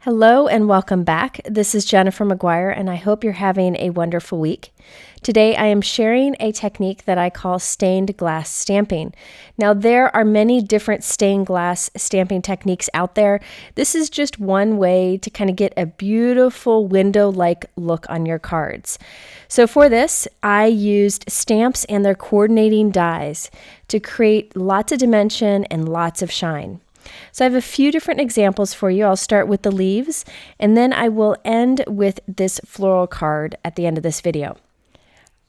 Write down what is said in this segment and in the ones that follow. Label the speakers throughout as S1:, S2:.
S1: Hello and welcome back. This is Jennifer McGuire, and I hope you're having a wonderful week. Today I am sharing a technique that I call stained glass stamping. Now there are many different stained glass stamping techniques out there. This is just one way to kind of get a beautiful window-like look on your cards. So for this, I used stamps and their coordinating dies to create lots of dimension and lots of shine. So I have a few different examples for you. I'll start with the leaves, and then I will end with this floral card at the end of this video.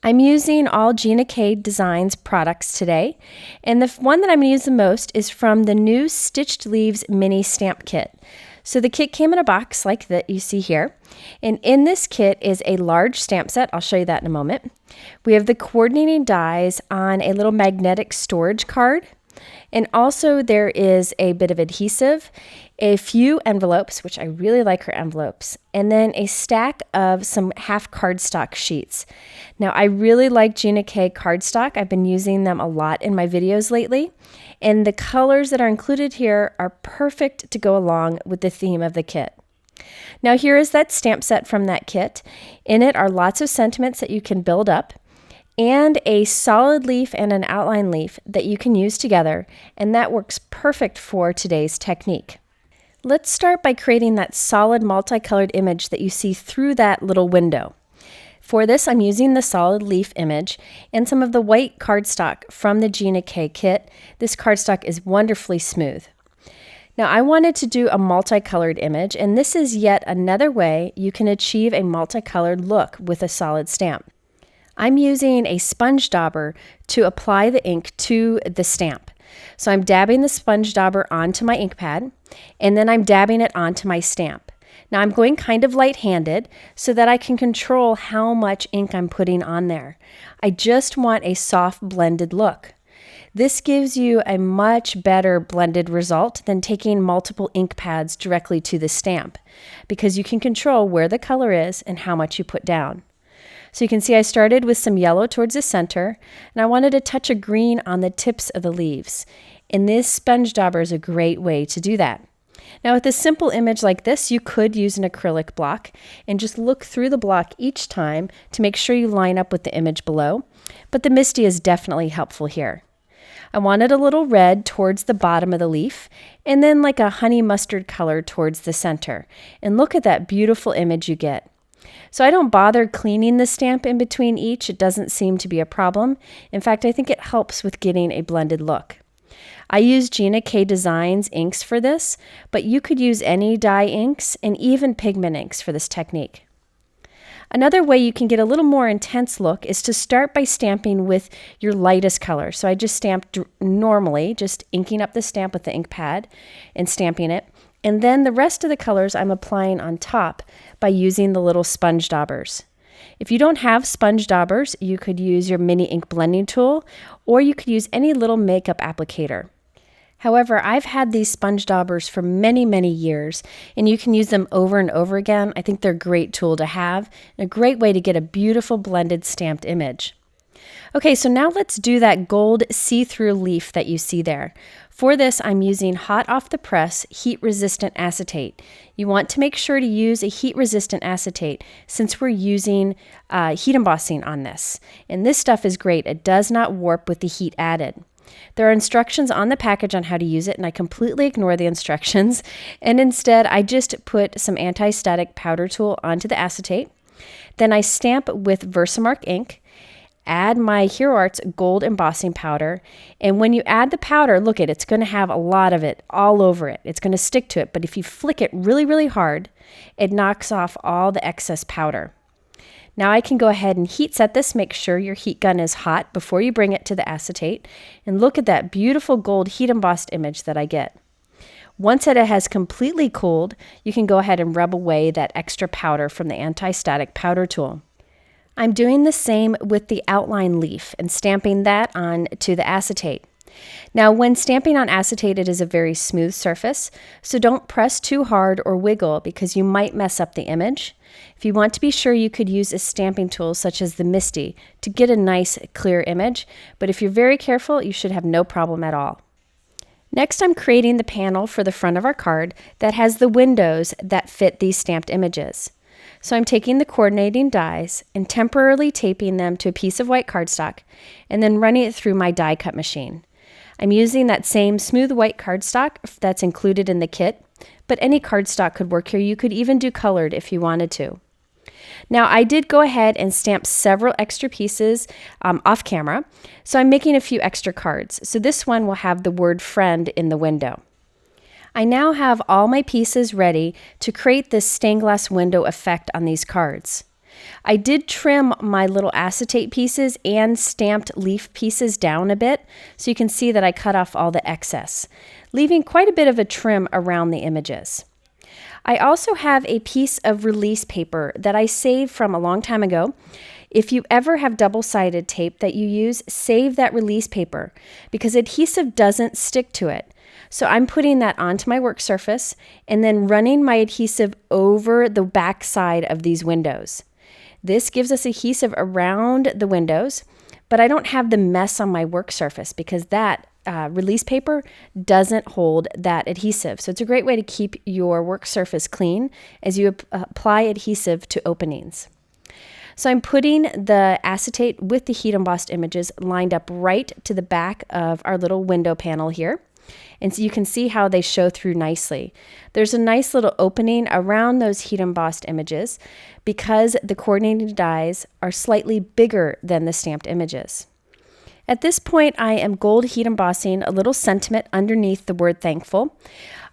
S1: I'm using all Gina Designs products today, and the one that I'm going to use the most is from the new Stitched Leaves mini stamp kit. So the kit came in a box like that you see here, and in this kit is a large stamp set. I'll show you that in a moment. We have the coordinating dies on a little magnetic storage card. And also there is a bit of adhesive, a few envelopes, which I really like her envelopes, and then a stack of some half cardstock sheets. Now I really like Gina cardstock. I've been using them a lot in my videos lately, and the colors that are included here are perfect to go along with the theme of the kit. Now here is that stamp set from that kit. In it are lots of sentiments that you can build up, and a solid leaf and an outline leaf that you can use together, and that works perfect for today's technique. Let's start by creating that solid multicolored image that you see through that little window. For this, I'm using the solid leaf image and some of the white cardstock from the Gina kit. This cardstock is wonderfully smooth. Now I wanted to do a multicolored image, and this is yet another way you can achieve a multicolored look with a solid stamp. I'm using a sponge dauber to apply the ink to the stamp. So I'm dabbing the sponge dauber onto my ink pad, and then I'm dabbing it onto my stamp. Now I'm going kind of light-handed so that I can control how much ink I'm putting on there. I just want a soft blended look. This gives you a much better blended result than taking multiple ink pads directly to the stamp, because you can control where the color is and how much you put down. So you can see I started with some yellow towards the center, and I wanted a touch of green on the tips of the leaves. And this sponge dauber is a great way to do that. Now with a simple image like this, you could use an acrylic block and just look through the block each time to make sure you line up with the image below. But the Misty is definitely helpful here. I wanted a little red towards the bottom of the leaf, and then like a honey mustard color towards the center. And look at that beautiful image you get. So I don't bother cleaning the stamp in between each. It doesn't seem to be a problem. In fact, I think it helps with getting a blended look. I use Gina Designs inks for this, but you could use any dye inks and even pigment inks for this technique. Another way you can get a little more intense look is to start by stamping with your lightest color. So I just stamped normally, just inking up the stamp with the ink pad and stamping it. And then the rest of the colors I'm applying on top by using the little sponge daubers. If you don't have sponge daubers, you could use your mini ink blending tool, or you could use any little makeup applicator. However, I've had these sponge daubers for many, many years, and you can use them over and over again. I think they're a great tool to have, and a great way to get a beautiful blended stamped image. Okay, so now let's do that gold see-through leaf that you see there. For this, I'm using hot off the press heat-resistant acetate. You want to make sure to use a heat-resistant acetate since we're using heat embossing on this. And this stuff is great. It does not warp with the heat added. There are instructions on the package on how to use it, and I completely ignore the instructions. And instead, I just put some anti-static powder tool onto the acetate. Then I stamp with Versamark ink. Add my Hero Arts gold embossing powder, and when you add the powder, look at it, it's going to have a lot of it all over it. It's going to stick to it, but if you flick it really, really hard, it knocks off all the excess powder. Now I can go ahead and heat set this. Make sure your heat gun is hot before you bring it to the acetate, and look at that beautiful gold heat embossed image that I get. Once it has completely cooled, you can go ahead and rub away that extra powder from the anti-static powder tool. I'm doing the same with the outline leaf and stamping that on to the acetate. Now when stamping on acetate, it is a very smooth surface, so don't press too hard or wiggle because you might mess up the image. If you want to be sure, you could use a stamping tool such as the Misty to get a nice clear image, but if you're very careful, you should have no problem at all. Next, I'm creating the panel for the front of our card that has the windows that fit these stamped images. So I'm taking the coordinating dies and temporarily taping them to a piece of white cardstock and then running it through my die cut machine. I'm using that same smooth white cardstock that's included in the kit, but any cardstock could work here. You could even do colored if you wanted to. Now, I did go ahead and stamp several extra pieces off camera, so I'm making a few extra cards. So this one will have the word friend in the window. I now have all my pieces ready to create this stained glass window effect on these cards. I did trim my little acetate pieces and stamped leaf pieces down a bit, so you can see that I cut off all the excess, leaving quite a bit of a trim around the images. I also have a piece of release paper that I saved from a long time ago. If you ever have double-sided tape that you use, save that release paper because adhesive doesn't stick to it. So I'm putting that onto my work surface and then running my adhesive over the back side of these windows. This gives us adhesive around the windows, but I don't have the mess on my work surface because that release paper doesn't hold that adhesive. So it's a great way to keep your work surface clean as you apply adhesive to openings. So I'm putting the acetate with the heat embossed images lined up right to the back of our little window panel here. And so you can see how they show through nicely. There's a nice little opening around those heat embossed images because the coordinating dies are slightly bigger than the stamped images. At this point, I am gold heat embossing a little sentiment underneath the word thankful.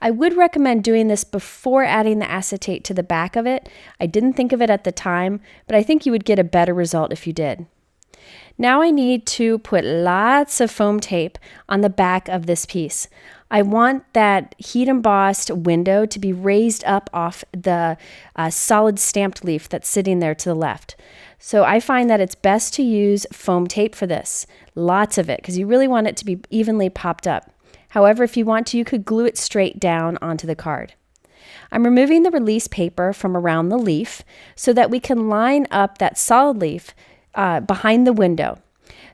S1: I would recommend doing this before adding the acetate to the back of it. I didn't think of it at the time, but I think you would get a better result if you did. Now I need to put lots of foam tape on the back of this piece. I want that heat embossed window to be raised up off the solid stamped leaf that's sitting there to the left. So I find that it's best to use foam tape for this. Lots of it, because you really want it to be evenly popped up. However, if you want to, you could glue it straight down onto the card. I'm removing the release paper from around the leaf so that we can line up that solid leaf behind the window.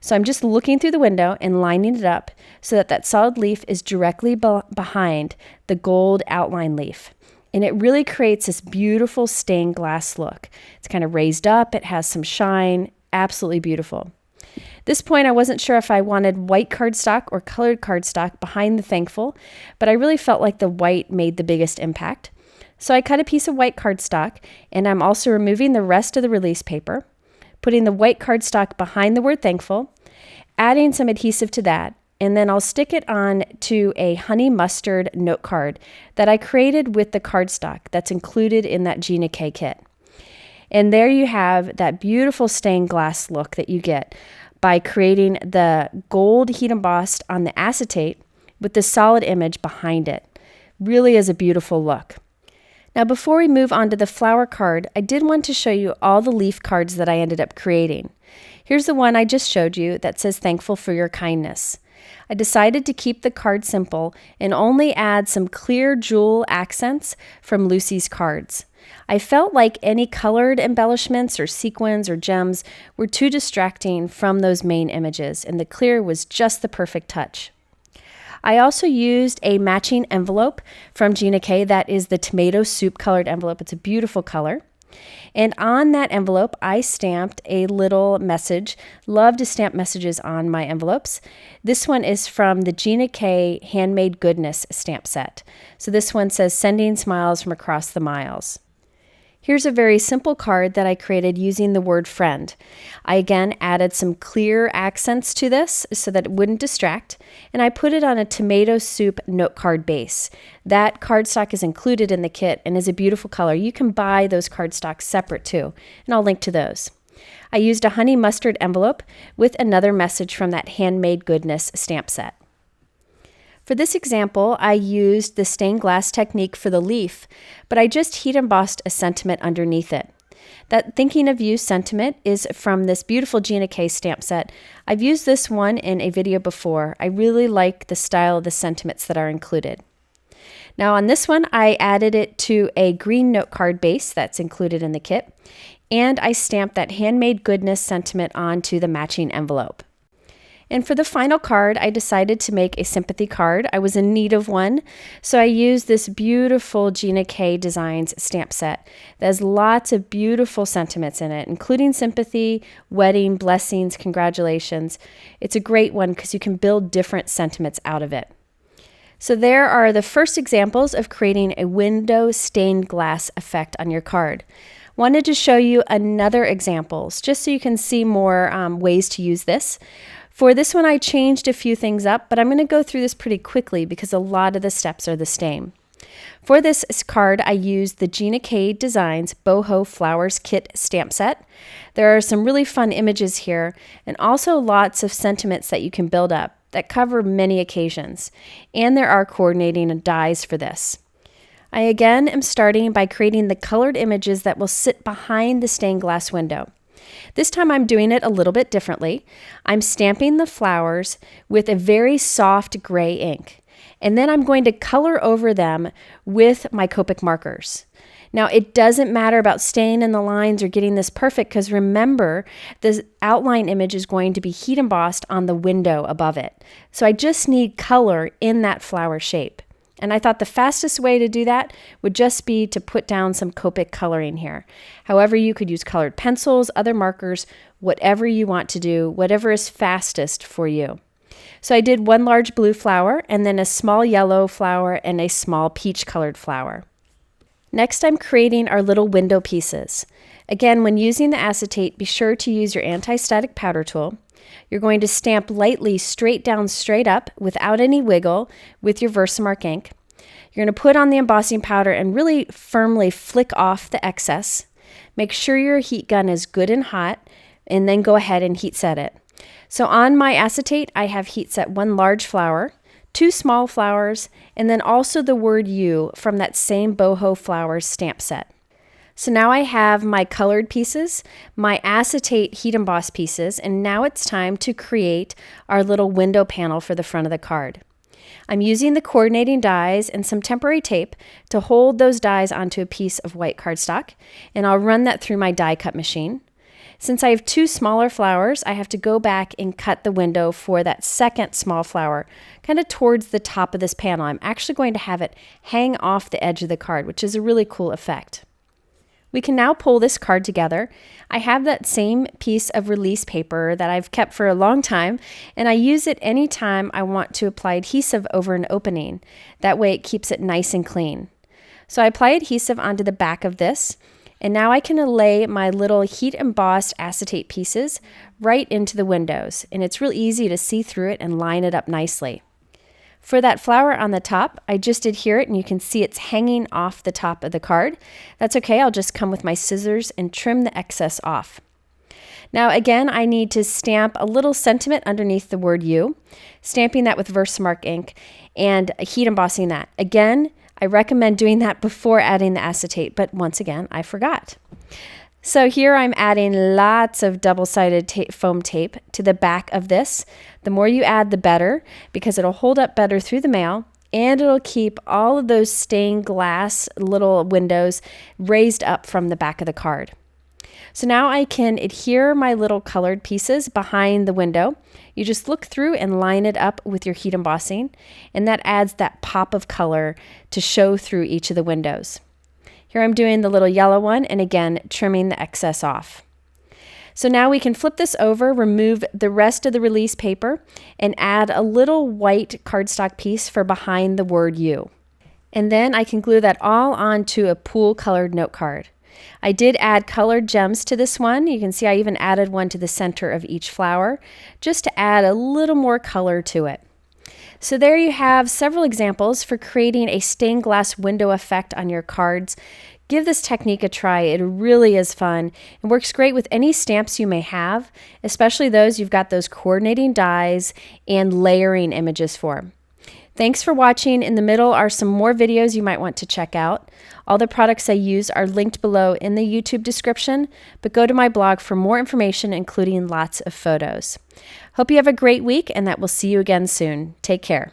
S1: So I'm just looking through the window and lining it up so that that solid leaf is directly behind the gold outline leaf. And it really creates this beautiful stained glass look. It's kind of raised up, it has some shine, absolutely beautiful. At this point, I wasn't sure if I wanted white cardstock or colored cardstock behind the thankful, but I really felt like the white made the biggest impact. So I cut a piece of white cardstock, and I'm also removing the rest of the release paper, putting the white cardstock behind the word thankful, adding some adhesive to that, and then I'll stick it on to a honey mustard note card that I created with the cardstock that's included in that Gina K kit. And there you have that beautiful stained glass look that you get by creating the gold heat embossed on the acetate with the solid image behind it. Really is a beautiful look. Now before we move on to the flower card, I did want to show you all the leaf cards that I ended up creating. Here's the one I just showed you that says thankful for your kindness. I decided to keep the card simple and only add some clear jewel accents from Lucy's cards. I felt like any colored embellishments or sequins or gems were too distracting from those main images, and the clear was just the perfect touch. I also used a matching envelope from Gina K that is the tomato soup colored envelope. It's a beautiful color. And on that envelope, I stamped a little message. Love to stamp messages on my envelopes. This one is from the Gina K Handmade Goodness stamp set. So this one says, sending smiles from across the miles. Here's a very simple card that I created using the word friend. I again added some clear accents to this so that it wouldn't distract, and I put it on a tomato soup note card base. That cardstock is included in the kit and is a beautiful color. You can buy those cardstocks separate too, and I'll link to those. I used a honey mustard envelope with another message from that Handmade Goodness stamp set. For this example, I used the stained glass technique for the leaf, but I just heat embossed a sentiment underneath it. That Thinking of You sentiment is from this beautiful Gina K stamp set. I've used this one in a video before. I really like the style of the sentiments that are included. Now on this one, I added it to a green note card base that's included in the kit, and I stamped that Handmade Goodness sentiment onto the matching envelope. And for the final card, I decided to make a sympathy card. I was in need of one, so I used this beautiful Gina K Designs stamp set that has lots of beautiful sentiments in it, including sympathy, wedding, blessings, congratulations. It's a great one because you can build different sentiments out of it. So there are the first examples of creating a window stained glass effect on your card. Wanted to show you another examples just so you can see more ways to use this. For this one, I changed a few things up, but I'm going to go through this pretty quickly because a lot of the steps are the same. For this card, I used the Gina K Designs Boho Flowers Kit stamp set. There are some really fun images here and also lots of sentiments that you can build up that cover many occasions. And there are coordinating dies for this. I again am starting by creating the colored images that will sit behind the stained glass window. This time I'm doing it a little bit differently. I'm stamping the flowers with a very soft gray ink, and then I'm going to color over them with my Copic markers. Now, it doesn't matter about staying in the lines or getting this perfect because remember, the outline image is going to be heat embossed on the window above it. So I just need color in that flower shape. And I thought the fastest way to do that would just be to put down some Copic coloring here. However, you could use colored pencils, other markers, whatever you want to do, whatever is fastest for you. So I did one large blue flower and then a small yellow flower and a small peach colored flower. Next, I'm creating our little window pieces. Again, when using the acetate, be sure to use your anti-static powder tool. You're going to stamp lightly straight down, straight up, without any wiggle with your Versamark ink. You're going to put on the embossing powder and really firmly flick off the excess. Make sure your heat gun is good and hot, and then go ahead and heat set it. So on my acetate, I have heat set one large flower, two small flowers, and then also the word "you" from that same Boho Flowers stamp set. So now I have my colored pieces, my acetate heat emboss pieces, and now it's time to create our little window panel for the front of the card. I'm using the coordinating dies and some temporary tape to hold those dies onto a piece of white cardstock, and I'll run that through my die cut machine. Since I have two smaller flowers, I have to go back and cut the window for that second small flower, kind of towards the top of this panel. I'm actually going to have it hang off the edge of the card, which is a really cool effect. We can now pull this card together. I have that same piece of release paper that I've kept for a long time, and I use it anytime I want to apply adhesive over an opening. That way it keeps it nice and clean. So I apply adhesive onto the back of this, and now I can lay my little heat embossed acetate pieces right into the windows, and it's real easy to see through it and line it up nicely. For that flower on the top, I just adhere it and you can see it's hanging off the top of the card. That's okay, I'll just come with my scissors and trim the excess off. Now again, I need to stamp a little sentiment underneath the word "you," stamping that with Versamark ink and heat embossing that. Again, I recommend doing that before adding the acetate, but once again, I forgot. So here I'm adding lots of double-sided foam tape to the back of this. The more you add, the better, because it'll hold up better through the mail, and it'll keep all of those stained glass little windows raised up from the back of the card. So now I can adhere my little colored pieces behind the window. You just look through and line it up with your heat embossing, and that adds that pop of color to show through each of the windows. Here I'm doing the little yellow one, and again, trimming the excess off. So now we can flip this over, remove the rest of the release paper, and add a little white cardstock piece for behind the word "you." And then I can glue that all onto a pool colored note card. I did add colored gems to this one. You can see I even added one to the center of each flower, just to add a little more color to it. So there you have several examples for creating a stained glass window effect on your cards. Give this technique a try. It really is fun and works great with any stamps you may have, especially those you've got those coordinating dies and layering images for. Thanks for watching. In the middle are some more videos you might want to check out. All the products I use are linked below in the YouTube description, but go to my blog for more information, including lots of photos. Hope you have a great week and that we'll see you again soon. Take care.